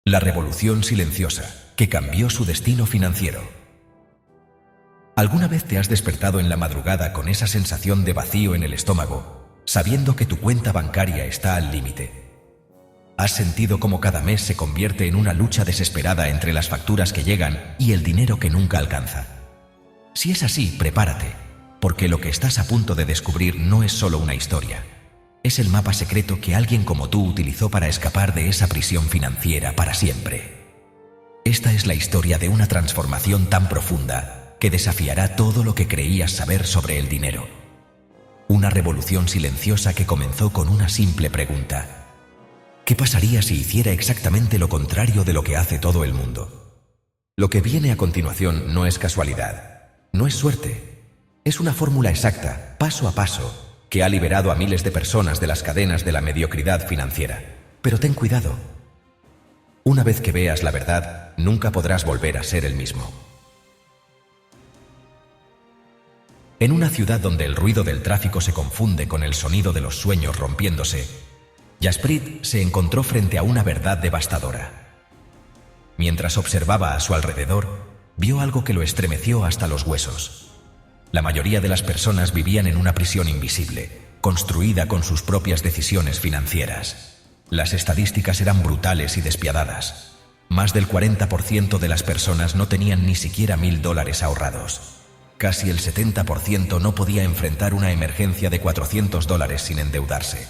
La revolución silenciosa que cambió su destino financiero. ¿Alguna vez te has despertado en la madrugada con esa sensación de vacío en el estómago, sabiendo que tu cuenta bancaria está al límite? ¿Has sentido cómo cada mes se convierte en una lucha desesperada entre las facturas que llegan y el dinero que nunca alcanza? Si es así, prepárate, porque lo que estás a punto de descubrir no es solo una historia. Es el mapa secreto que alguien como tú utilizó para escapar de esa prisión financiera para siempre. Esta es la historia de una transformación tan profunda que desafiará todo lo que creías saber sobre el dinero. Una revolución silenciosa que comenzó con una simple pregunta. ¿Qué pasaría si hiciera exactamente lo contrario de lo que hace todo el mundo? Lo que viene a continuación no es casualidad, no es suerte. Es una fórmula exacta, paso a paso, que ha liberado a miles de personas de las cadenas de la mediocridad financiera. Pero ten cuidado. Una vez que veas la verdad, nunca podrás volver a ser el mismo. En una ciudad donde el ruido del tráfico se confunde con el sonido de los sueños rompiéndose, Jaspreet se encontró frente a una verdad devastadora. Mientras observaba a su alrededor, vio algo que lo estremeció hasta los huesos. La mayoría de las personas vivían en una prisión invisible, construida con sus propias decisiones financieras. Las estadísticas eran brutales y despiadadas. Más del 40% de las personas no tenían ni siquiera $1000 ahorrados. Casi el 70% no podía enfrentar una emergencia de $400 sin endeudarse.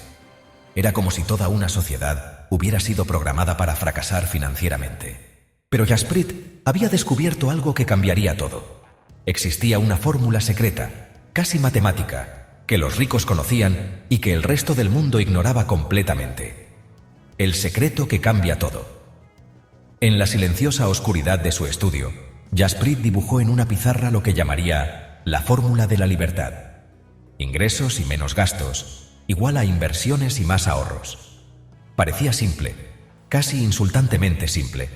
Era como si toda una sociedad hubiera sido programada para fracasar financieramente. Pero Jaspreet había descubierto algo que cambiaría todo. Existía una fórmula secreta, casi matemática, que los ricos conocían y que el resto del mundo ignoraba completamente. El secreto que cambia todo. En la silenciosa oscuridad de su estudio, Jaspreet dibujó en una pizarra lo que llamaría la fórmula de la libertad. Ingresos y menos gastos, igual a inversiones y más ahorros. Parecía simple, casi insultantemente simple.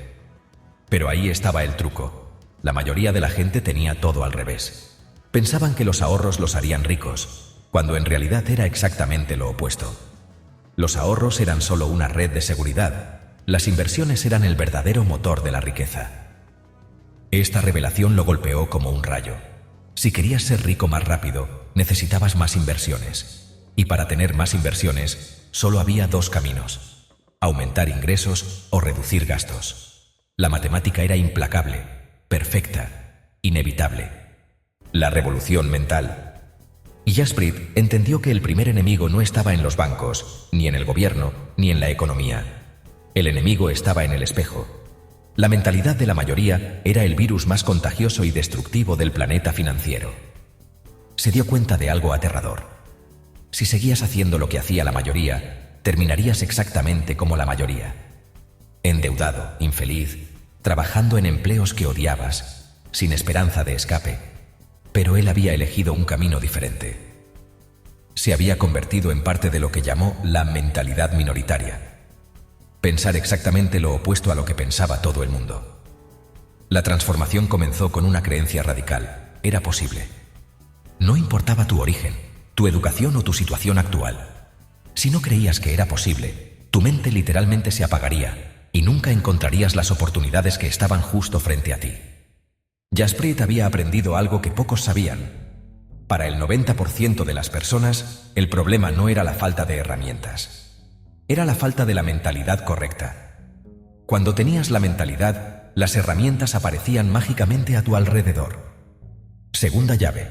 Pero ahí estaba el truco. La mayoría de la gente tenía todo al revés. Pensaban que los ahorros los harían ricos, cuando en realidad era exactamente lo opuesto. Los ahorros eran solo una red de seguridad. Las inversiones eran el verdadero motor de la riqueza. Esta revelación lo golpeó como un rayo. Si querías ser rico más rápido, necesitabas más inversiones. Y para tener más inversiones, solo había dos caminos: aumentar ingresos o reducir gastos. La matemática era implacable, perfecta, inevitable. La revolución mental. Y Jaspreet entendió que el primer enemigo no estaba en los bancos, ni en el gobierno, ni en la economía. El enemigo estaba en el espejo. La mentalidad de la mayoría era el virus más contagioso y destructivo del planeta financiero. Se dio cuenta de algo aterrador. Si seguías haciendo lo que hacía la mayoría, terminarías exactamente como la mayoría. Endeudado, infeliz, trabajando en empleos que odiabas, sin esperanza de escape. Pero él había elegido un camino diferente. Se había convertido en parte de lo que llamó la mentalidad minoritaria. Pensar exactamente lo opuesto a lo que pensaba todo el mundo. La transformación comenzó con una creencia radical. Era posible. No importaba tu origen, tu educación o tu situación actual. Si no creías que era posible, tu mente literalmente se apagaría y nunca encontrarías las oportunidades que estaban justo frente a ti. Jaspreet había aprendido algo que pocos sabían. Para el 90% de las personas, el problema no era la falta de herramientas. Era la falta de la mentalidad correcta. Cuando tenías la mentalidad, las herramientas aparecían mágicamente a tu alrededor. Segunda llave: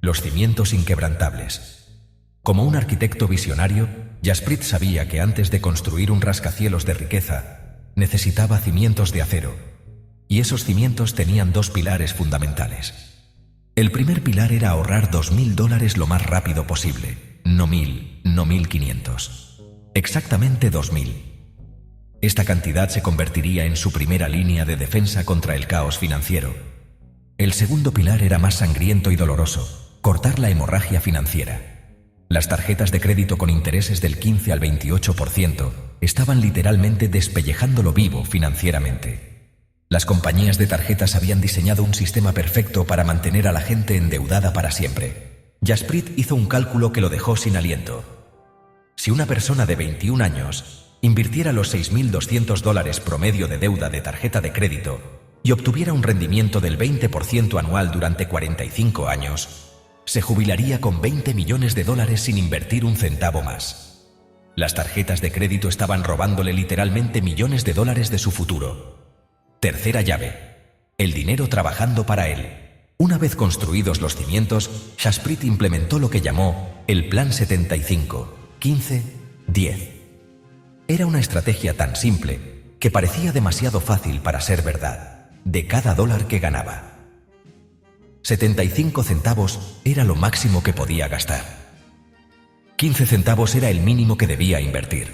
los cimientos inquebrantables. Como un arquitecto visionario, Jaspreet sabía que antes de construir un rascacielos de riqueza, necesitaba cimientos de acero, y esos cimientos tenían dos pilares fundamentales. El primer pilar era ahorrar $2000 lo más rápido posible, no 1000, no 1500, exactamente 2000. Esta cantidad se convertiría en su primera línea de defensa contra el caos financiero. El segundo pilar era más sangriento y doloroso: cortar la hemorragia financiera. Las tarjetas de crédito con intereses del 15 al 28% estaban literalmente despellejándolo vivo financieramente. Las compañías de tarjetas habían diseñado un sistema perfecto para mantener a la gente endeudada para siempre. Jaspreet hizo un cálculo que lo dejó sin aliento. Si una persona de 21 años invirtiera los $6.200 promedio de deuda de tarjeta de crédito y obtuviera un rendimiento del 20% anual durante 45 años, se jubilaría con $20 millones sin invertir un centavo más. Las tarjetas de crédito estaban robándole literalmente millones de dólares de su futuro. Tercera llave: el dinero trabajando para él. Una vez construidos los cimientos, Jaspreet implementó lo que llamó el Plan 75, 15, 10. Era una estrategia tan simple que parecía demasiado fácil para ser verdad. De cada dólar que ganaba, 75 centavos era lo máximo que podía gastar. 15 centavos era el mínimo que debía invertir.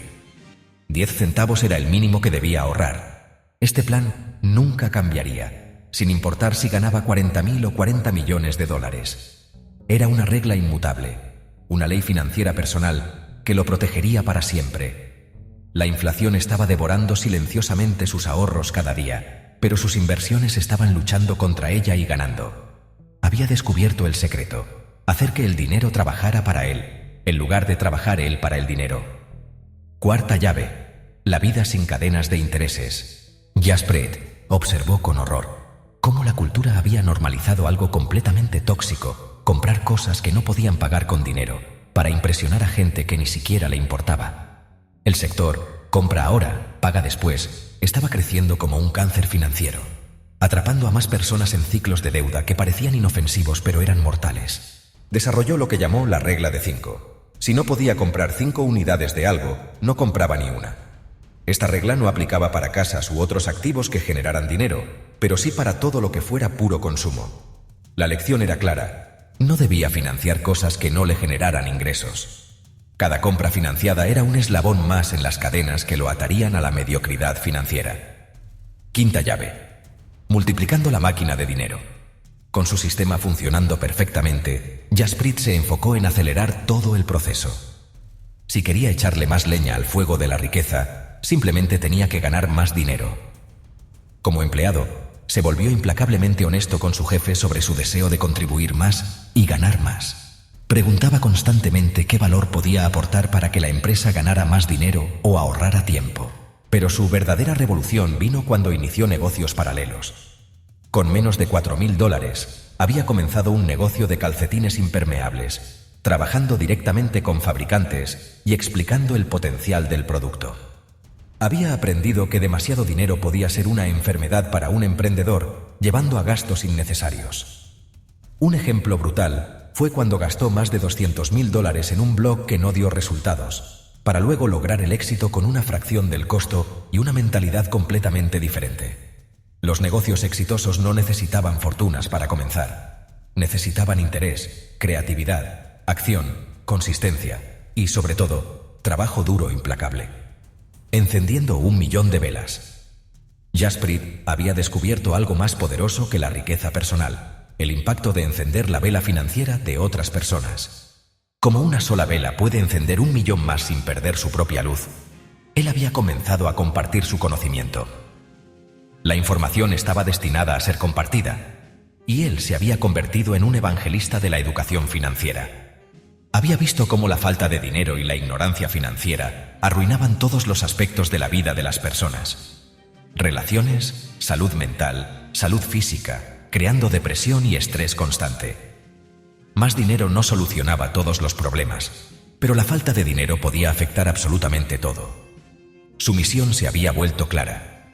10 centavos era el mínimo que debía ahorrar. Este plan nunca cambiaría, sin importar si ganaba 40.000 o 40 millones de dólares. Era una regla inmutable, una ley financiera personal que lo protegería para siempre. La inflación estaba devorando silenciosamente sus ahorros cada día, pero sus inversiones estaban luchando contra ella y ganando. Había descubierto el secreto: hacer que el dinero trabajara para él, en lugar de trabajar él para el dinero. Cuarta llave: la vida sin cadenas de intereses. Jaspreet observó con horror cómo la cultura había normalizado algo completamente tóxico: comprar cosas que no podían pagar con dinero, para impresionar a gente que ni siquiera le importaba. El sector compra ahora, paga después estaba creciendo como un cáncer financiero, atrapando a más personas en ciclos de deuda que parecían inofensivos pero eran mortales. Desarrolló lo que llamó la regla de 5. Si no podía comprar 5 unidades de algo, no compraba ni una. Esta regla no aplicaba para casas u otros activos que generaran dinero, pero sí para todo lo que fuera puro consumo. La lección era clara: no debía financiar cosas que no le generaran ingresos. Cada compra financiada era un eslabón más en las cadenas que lo atarían a la mediocridad financiera. Quinta llave: multiplicando la máquina de dinero. Con su sistema funcionando perfectamente, Jaspreet se enfocó en acelerar todo el proceso. Si quería echarle más leña al fuego de la riqueza, simplemente tenía que ganar más dinero. Como empleado, se volvió implacablemente honesto con su jefe sobre su deseo de contribuir más y ganar más. Preguntaba constantemente qué valor podía aportar para que la empresa ganara más dinero o ahorrara tiempo. Pero su verdadera revolución vino cuando inició negocios paralelos. Con menos de $4.000, había comenzado un negocio de calcetines impermeables, trabajando directamente con fabricantes y explicando el potencial del producto. Había aprendido que demasiado dinero podía ser una enfermedad para un emprendedor, llevando a gastos innecesarios. Un ejemplo brutal fue cuando gastó más de $200.000 en un blog que no dio resultados, para luego lograr el éxito con una fracción del costo y una mentalidad completamente diferente. Los negocios exitosos no necesitaban fortunas para comenzar. Necesitaban interés, creatividad, acción, consistencia y, sobre todo, trabajo duro implacable. Encendiendo 1.000.000 de velas. Jaspreet había descubierto algo más poderoso que la riqueza personal: el impacto de encender la vela financiera de otras personas. Como una sola vela puede encender 1.000.000 más sin perder su propia luz, él había comenzado a compartir su conocimiento. La información estaba destinada a ser compartida, y él se había convertido en un evangelista de la educación financiera. Había visto cómo la falta de dinero y la ignorancia financiera arruinaban todos los aspectos de la vida de las personas: relaciones, salud mental, salud física, creando depresión y estrés constante. Más dinero no solucionaba todos los problemas, pero la falta de dinero podía afectar absolutamente todo. Su misión se había vuelto clara: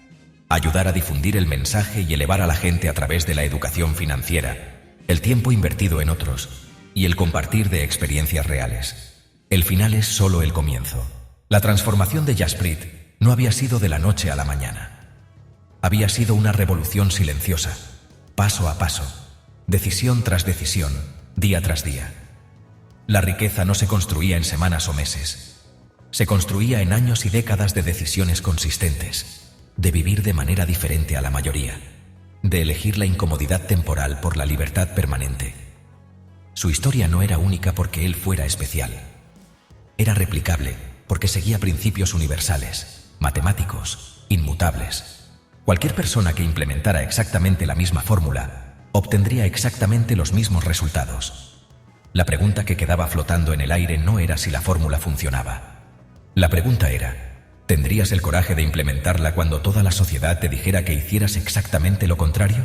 ayudar a difundir el mensaje y elevar a la gente a través de la educación financiera, el tiempo invertido en otros y el compartir de experiencias reales. El final es solo el comienzo. La transformación de Jaspreet no había sido de la noche a la mañana. Había sido una revolución silenciosa, paso a paso, decisión tras decisión, día tras día. La riqueza no se construía en semanas o meses. Se construía en años y décadas de decisiones consistentes, de vivir de manera diferente a la mayoría, de elegir la incomodidad temporal por la libertad permanente. Su historia no era única porque él fuera especial. Era replicable porque seguía principios universales, matemáticos, inmutables. Cualquier persona que implementara exactamente la misma fórmula obtendría exactamente los mismos resultados. La pregunta que quedaba flotando en el aire no era si la fórmula funcionaba. La pregunta era, ¿Tendrías el coraje de implementarla cuando toda la sociedad te dijera que hicieras exactamente lo contrario?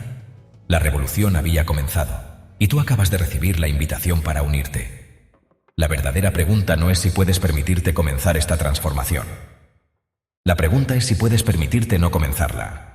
La revolución había comenzado, y tú acabas de recibir la invitación para unirte. La verdadera pregunta no es si puedes permitirte comenzar esta transformación. La pregunta es si puedes permitirte no comenzarla.